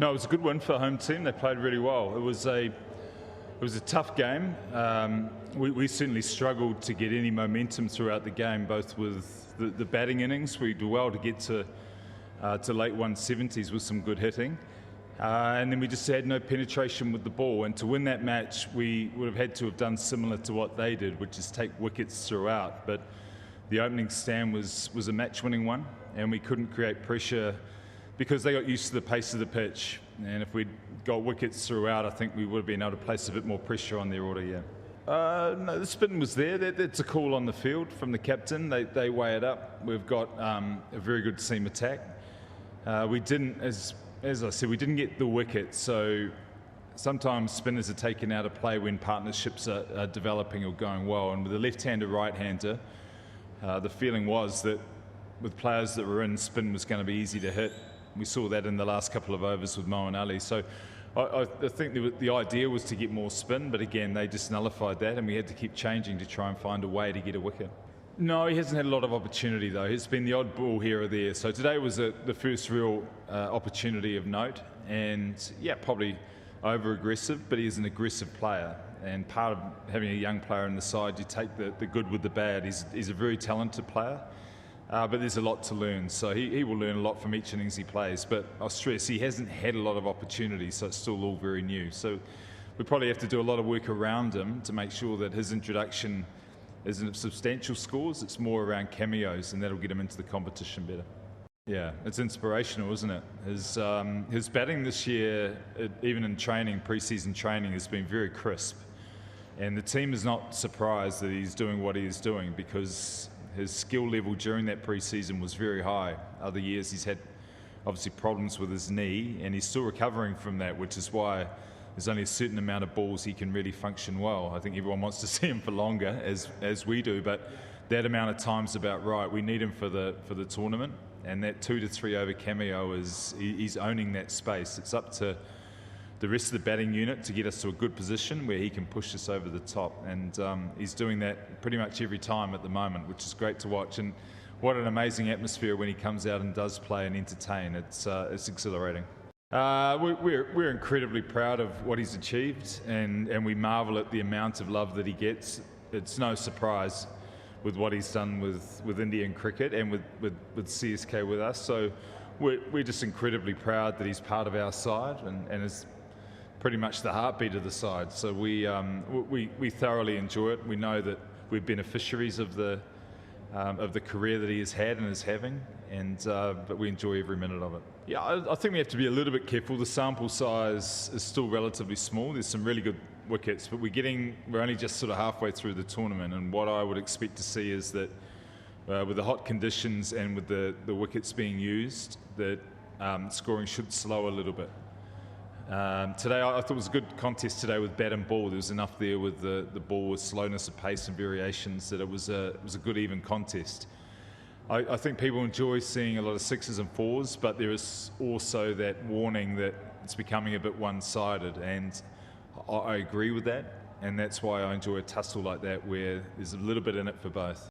No, it was a good win for the home team. They played really well. It was a tough game. We certainly struggled to get any momentum throughout the game, both with the batting innings. We did well to get to late 170s with some good hitting. And then we just had no penetration with the ball. And to win that match, we would have had to have done similar to what they did, which is take wickets throughout. But the opening stand was a match-winning one, and we couldn't create pressure because they got used to the pace of the pitch. And if we'd got wickets throughout, I think we would have been able to place a bit more pressure on their order, yeah. No, the spin was there. That's a call on the field from the captain. They weigh it up. We've got a very good seam attack. We didn't, as I said, we didn't get the wicket. So sometimes spinners are taken out of play when partnerships are developing or going well. And with a left-hander, right-hander, the feeling was that with players that were in, spin was going to be easy to hit. We saw that in the last couple of overs with Mo and Ali. So I think the idea was to get more spin, but again, they just nullified that, and we had to keep changing to try and find a way to get a wicket. No, he hasn't had a lot of opportunity, though. It's been the odd ball here or there. So today was the first real opportunity of note, and yeah, probably over-aggressive, but he's an aggressive player. And part of having a young player in the side, you take the good with the bad. He's a very talented player. But there's a lot to learn, so he will learn a lot from each innings he plays. But I'll stress, he hasn't had a lot of opportunities, so it's still all very new. So we probably have to do a lot of work around him to make sure that his introduction isn't substantial scores, it's more around cameos, and that'll get him into the competition better. Yeah, it's inspirational, isn't it? His batting this year, even in training, pre-season training, has been very crisp. And the team is not surprised that he's doing what he is doing, because his skill level during that pre-season was very high. Other years he's had obviously problems with his knee, and he's still recovering from that, which is why there's only a certain amount of balls he can really function well. I think everyone wants to see him for longer, as we do, but that amount of time's about right. We need him for the tournament, and that 2 to 3 over cameo he's owning that space. It's up to the rest of the batting unit to get us to a good position where he can push us over the top, and he's doing that pretty much every time at the moment, which is great to watch. And what an amazing atmosphere when he comes out and does play and entertain. It's exhilarating. We're incredibly proud of what he's achieved, and we marvel at the amount of love that he gets. It's no surprise with what he's done with Indian cricket and with CSK with us. So we're just incredibly proud that he's part of our side and is pretty much the heartbeat of the side. So we thoroughly enjoy it. We know that we're beneficiaries of the career that he has had and is having, but we enjoy every minute of it. Yeah, I think we have to be a little bit careful. The sample size is still relatively small. There's some really good wickets, but we're only just sort of halfway through the tournament, and what I would expect to see is that with the hot conditions and with the wickets being used, that scoring should slow a little bit. Today, I thought it was a good contest today with bat and ball. There was enough there with the ball with slowness of pace and variations that it was a good even contest. I think people enjoy seeing a lot of sixes and fours, but there is also that warning that it's becoming a bit one-sided, and I agree with that, and that's why I enjoy a tussle like that where there's a little bit in it for both.